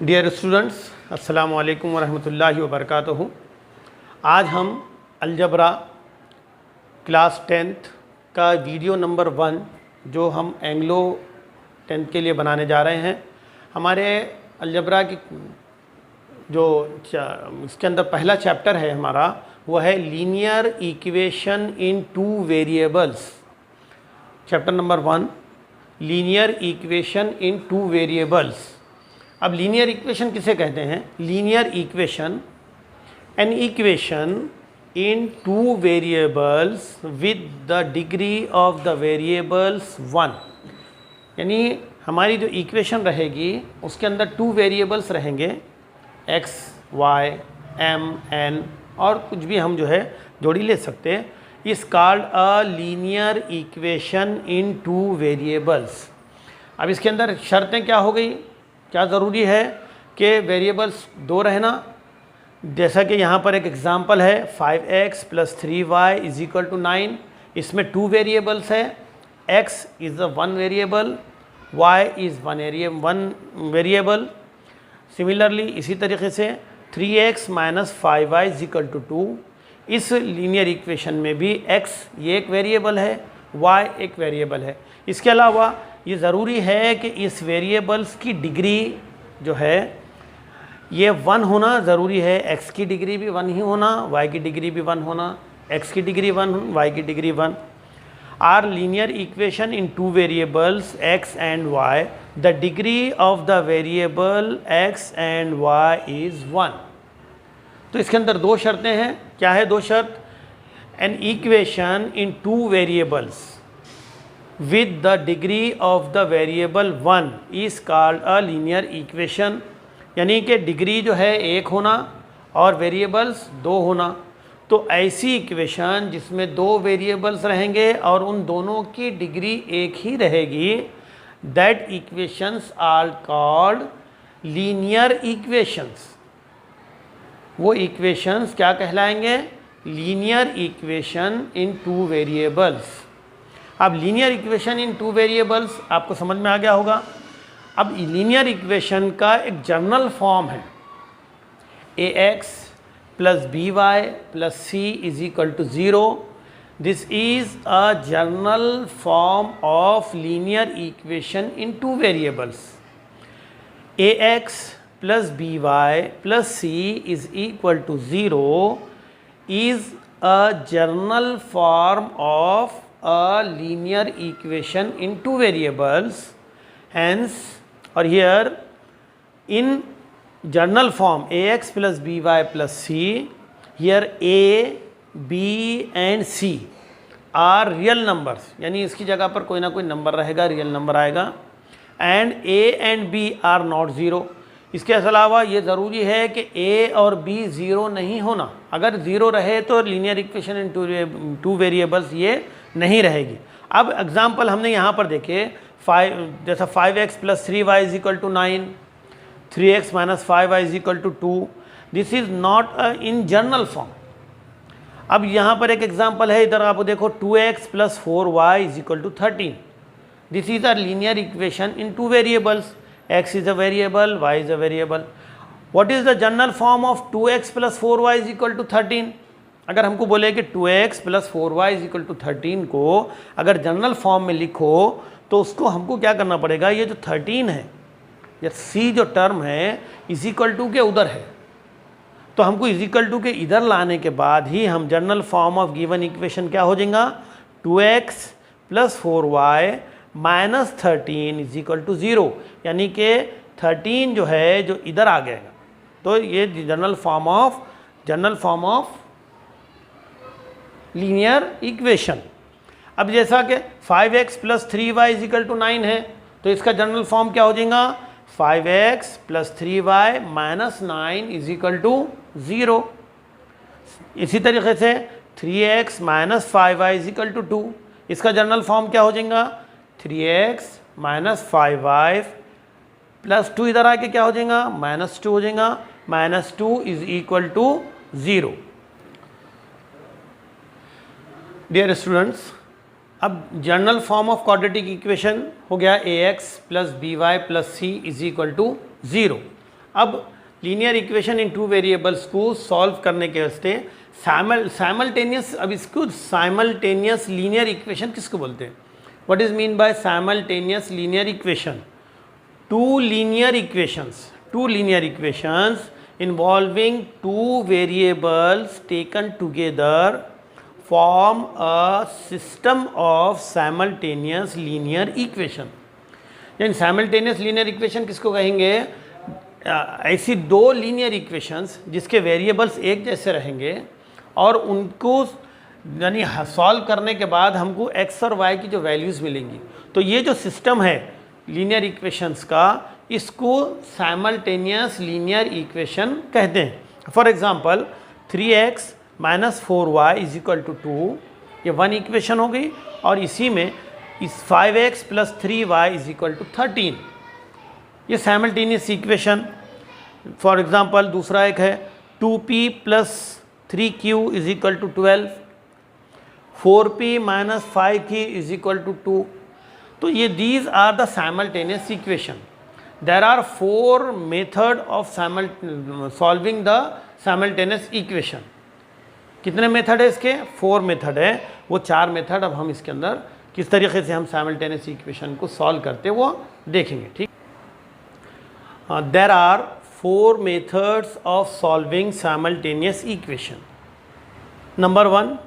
Dear students, अस्सलाम वालेकुम वरहमतुल्लाहि वबरकातुहू। आज हम अलजबरा क्लास 10th का वीडियो नंबर 1 जो हम एंग्लो 10th के लिए बनाने जा रहे हैं। हमारे अलजबरा की जो इसके अंदर पहला चैप्टर है हमारा, वो है linear equation in two variables. Chapter number 1, linear equation in two variables. अब लीनियर इक्वेशन किसे कहते हैं? Linear equation, an equation in two variables with the degree of the variables 1। यानी हमारी जो इक्वेशन रहेगी उसके अंदर 2 वेरिएबल्स रहेंगे, x, y, m, n, और कुछ भी हम जो है जोड़ी ले सकते हैं। इस called a linear equation in two variables. अब इसके अंदर शर्तें क्या हो गई? क्या ज़रूरी है कि वेरिएबल्स 2 रहना। जैसा कि यहाँ पर एक एग्ज़ाम्पल है 5x + 3y = 9। इसमें 2 वेरिएबल्स है, x is a 1 variable, y is 1 variable. Similarly इसी तरीके से 3x - 5y = 2। इस लीनियर इक्वेशन में भी x ये एक वेरिएबल है, y एक वेरिएबल है। इसके अलावा ये ज़रूरी है कि इस वेरिएबल्स की डिग्री जो है ये 1 होना ज़रूरी है। x की डिग्री भी 1 ही होना, y की डिग्री भी 1 होना। x की डिग्री 1, y की degree 1। Are linear equation in two variables x and y, the degree of the variable x and y is 1। तो इसके अंदर 2 शर्तें हैं। क्या है 2 शर्त? An equation in two variables with the degree of the variable 1 is called a linear equation। यानी कि डिग्री जो है 1 होना और वेरिएबल्स 2 होना। तो ऐसी इक्वेशन जिसमें 2 वेरिएबल्स रहेंगे और उन दोनों की डिग्री 1 ही रहेगी, that equations are called linear equations. वो इक्वेशंस क्या कहलाएंगे? Linear equation in two variables. अब linear equation in two variables आपको समझ में आ गया होगा। अब लीनियर इक्वेशन का एक जनरल फॉर्म है ax + by + c = 0। This is a general form of linear equation in two variables. ax + by + c = 0 is a general form of a linear equation in two variables. Hence, or here in general form ax + by + c, here a, b and c are real numbers। यानी इसकी जगह पर कोई ना कोई number रहेगा, real number आएगा। And a and b are not 0। इसके अलावा ये ज़रूरी है कि a और b 0 नहीं होना। अगर 0 रहे तो linear equation in two variables ये नहीं रहेगी। अब एग्जाम्पल हमने यहाँ पर देखे, जैसा 5x + 3y = 9, 3x - 5y = 2। This is not in general form. अब यहाँ पर एक एग्जाम्पल है, इधर आप देखो 2x + 4y = 13। This is a linear equation in two variables. x is a variable, y is a variable. What is the general form of 2x + 4y = 13? अगर हमको बोले कि 2x + 4y = 13 को अगर जनरल फॉर्म में लिखो तो उसको हमको क्या करना पड़ेगा? ये जो 13 है, या c जो टर्म है = के उधर है, तो हमको = के इधर लाने के बाद ही हम general form of given equation क्या हो जाएगा? 2x + 4y - 13 = 0। यानी कि 13 जो है जो इधर आ गया, तो ये general form of linear equation. अब जैसा कि 5x + 3y = 9 है, तो इसका जनरल फॉर्म क्या हो जाएगा? 5x + 3y - 9 = 0। इसी तरीके से 3x - 5y = 2। इसका जनरल फॉर्म क्या हो जाएगा? 3x - 5y + 2 इधर आके क्या हो जाएगा? -2 हो जाएगा। -2 = 0। डियर स्टूडेंट्स, अब general form of quadratic equation हो गया ax + by + c = 0। अब linear equation in two variables को सॉल्व करने के वास्ते साइमल्टेनियस, अब इसको साइमल्टेनियस लीनियर इक्वेशन किसको बोलते हैं? What is mean by simultaneous linear equation? Two linear equations involving two variables taken together form a system of simultaneous linear equation. यानी साइमल्टेनियस लीनियर इक्वेशन किसको कहेंगे? ऐसी दो लीनियर इक्वेशंस जिसके वेरिएबल्स एक जैसे रहेंगे और उनको यानी सॉल्व करने के बाद हमको एक्स और वाई की जो वैल्यूज़ मिलेंगी, तो ये जो सिस्टम है लीनियर इक्वेशंस का, इसको साइमल्टेनियस लीनियर इक्वेशन कहते हैं. For example 3x minus 4y is equal to 2, ये वन इक्वेशन हो गई. और इसी में इस 5x plus 3y is equal to 13, ये साइमल्टेनियस इक्वेशन. फॉर एग्जांपल दूसरा एक है 2p plus 3q is equal to 12, 4p minus 5q is equal to 2. तो ये these are the simultaneous equation. There are four method of solving the simultaneous equation. कितने method है इसके? 4 method है. वो 4 मेथड अब हम इसके अंदर किस तरीके से हम साइमल्टेनियस इक्वेशन को सॉल्व करते हैं वो देखेंगे. ठीक. There are 4 methods of solving simultaneous equation. Number 1,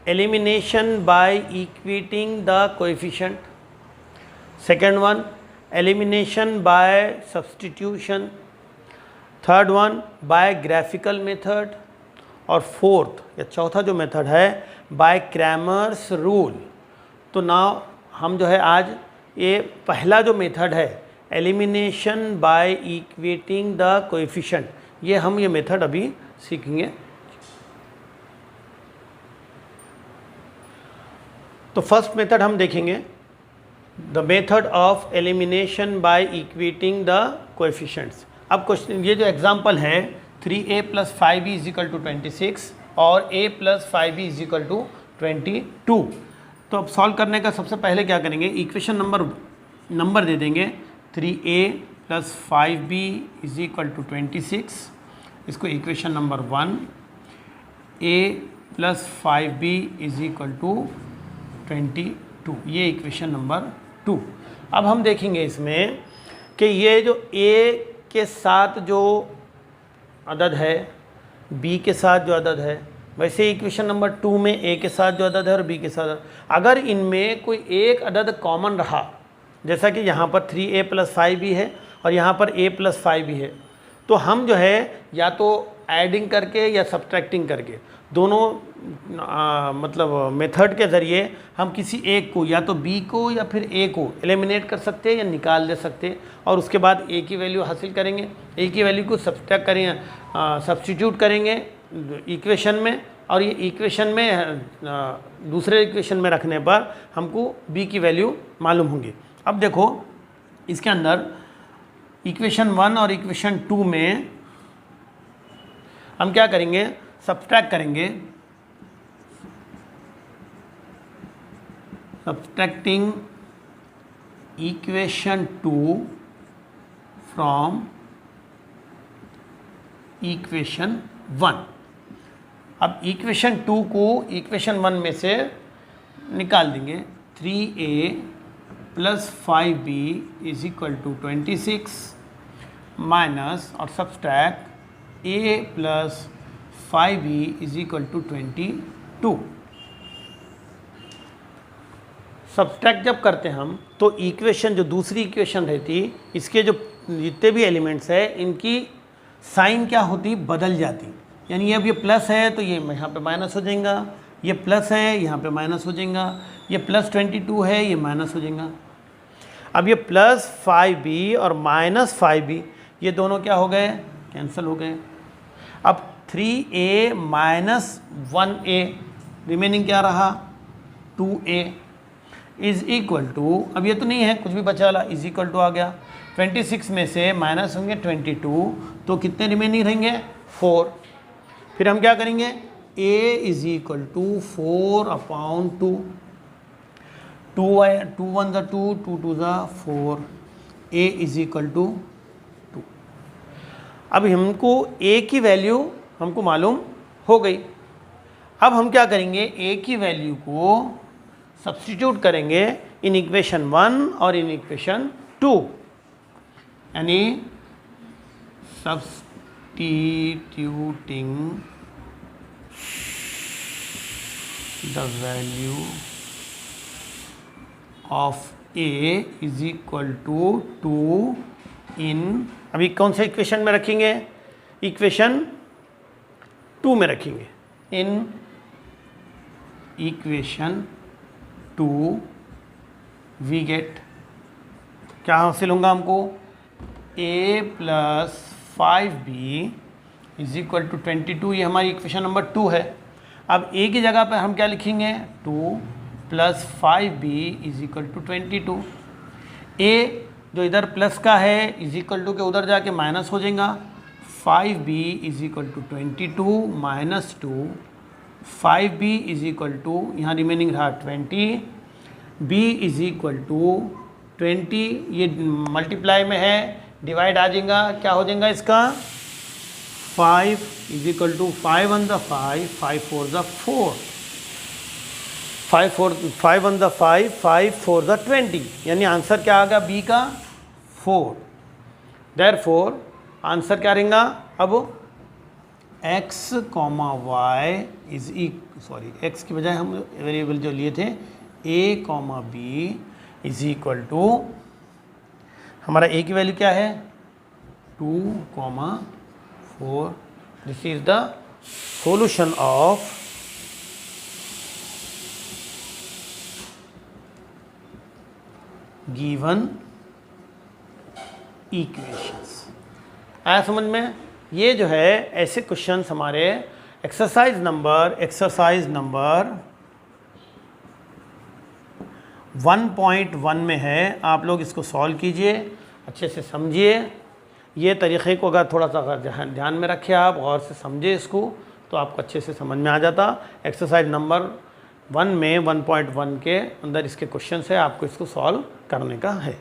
elimination by equating the coefficient. Second one, elimination by substitution. Third one by graphical method. और फोर्थ या चौथा जो मेथड है बाय क्रैमर्स रूल. तो नाउ हम जो है आज ये पहला जो मेथड है elimination by equating the coefficient, ये हम ये मेथड अभी सीखेंगे. तो फर्स्ट मेथड हम देखेंगे the method of elimination by equating the coefficients. अब क्वेश्चन ये जो एग्जांपल है 3a plus 5b is equal to 26 और a plus 5b is equal to 22. तो अब सॉल्व करने का सबसे पहले क्या करेंगे, इक्वेशन नंबर दे देंगे 3a plus 5b is equal to 26. इसको equation number 1, a plus 5b is equal to 22, ये इक्वेशन नंबर 2. अब हम देखेंगे इसमें कि ये जो a के साथ जो अदद है, b के साथ जो अदद है, वैसे इक्वेशन नंबर 2 में a के साथ जो अदद है और b के साथ, अगर इनमें कोई एक अदद कॉमन रहा, जैसा कि यहाँ पर 3a प्लस 5b है और यहाँ पर a प्लस 5b है, तो हम जो है या तो एडिंग करके या सब्ट्रैक्टिंग करके दोनों मतलब मेथड के ज़रिए हम किसी एक को या तो b को या फिर a को एलिमिनेट कर सकते हैं या निकाल दे सकते हैं और उसके बाद a की वैल्यू हासिल करेंगे. a की वैल्यू को सब्ट्रैक्ट करेंगे, सब्स्टिट्यूट करेंगे इक्वेशन में और ये इक्वेशन में दूसरे इक्वेशन में रखने पर हमको b की वैल्यू मालूम होंगी. अब देखो इसके अंदर इक्वेशन 1 और इक्वेशन 2 में हम क्या करेंगे, सब्ट्रैक्ट करेंगे. Subtracting equation 2 from equation 1. अब इक्वेशन 2 को इक्वेशन 1 में से निकाल देंगे. 3a plus 5b is equal to 26 minus और subtract a plus 5b is equal to 22. Subtract जब करते हैं हम तो इक्वेशन जो दूसरी इक्वेशन रहती, इसके जो जितने भी एलिमेंट्स है इनकी साइन क्या होती, बदल जाती. यानी अब ये प्लस है तो ये यहाँ पे माइनस हो जाएगा, ये प्लस है यहाँ पे माइनस हो जाएगा, ये प्लस 22 है ये माइनस हो जाएगा. अब ये प्लस 5b और माइनस 5b ये दोनों क्या हो गए, कैंसिल हो गए. अब 3a माइनस 1a रिमेनिंग क्या रहा, 2a इज इक्वल टू, अब ये तो नहीं है कुछ भी बचा ला, इज इक्वल टू आ गया. 26 में से माइनस होंगे 22 तो कितने रिमेनिंग रहेंगे, 4. फिर हम क्या करेंगे, a is equal to 4 upon 2, 2 1 ज़ा 2, 2 2 ज़ा 4, a इज इक्वल टू 2. अब हमको a की वैल्यू हमको मालूम हो गई। अब हम क्या करेंगे, a की वैल्यू को सब्स्टिट्यूट करेंगे इन इक्वेशन 1 और इन इक्वेशन 2, यानी substituting the value of a is equal to 2 in, अभी कौन सा इक्वेशन में रखेंगे, इक्वेशन 2 में रखेंगे। इन इक्वेशन 2 वी गेट, क्या हासिल होगा हमको, a plus 5b is equal to 22, ये हमारी इक्वेशन नंबर 2 है। अब a की जगह पर हम क्या लिखेंगे, 2 plus 5b is equal to 22। a जो इधर प्लस का है इज इक्वल टू के उधर जाके माइनस हो जाएगा, 5b is equal to 22 minus 2, 5b is equal to यहाँ रिमेनिंग रहा 20, b इज इक्वल टू 20, ये मल्टीप्लाई में है, डिवाइड आ जाएगा, क्या हो जाएगा इसका, 5 is equal to 5 on the 5, 5 4 the 4, 5 on the 5, 5 4 the 20, यानी आंसर क्या आ गया बी का 4। देयरफॉर आंसर क्या रहेगा, अब x, y इज x की बजाय हम वेरिएबल जो लिए थे a, b is equal to, हमारा a की वैल्यू क्या है 2, 4। This is the solution of given equations. आया समझ में, ये जो है ऐसे क्वेश्चंस हमारे एक्सरसाइज नंबर 1.1 में है। आप लोग इसको सॉल्व कीजिए, अच्छे से समझिए। ये तरीक़े को अगर थोड़ा सा अगर ध्यान में रखें, आप गौर से समझे इसको, तो आपको अच्छे से समझ में आ जाता। एक्सरसाइज नंबर 1 में 1.1 के अंदर इसके क्वेश्चन है, आपको इसको सॉल्व करने का है।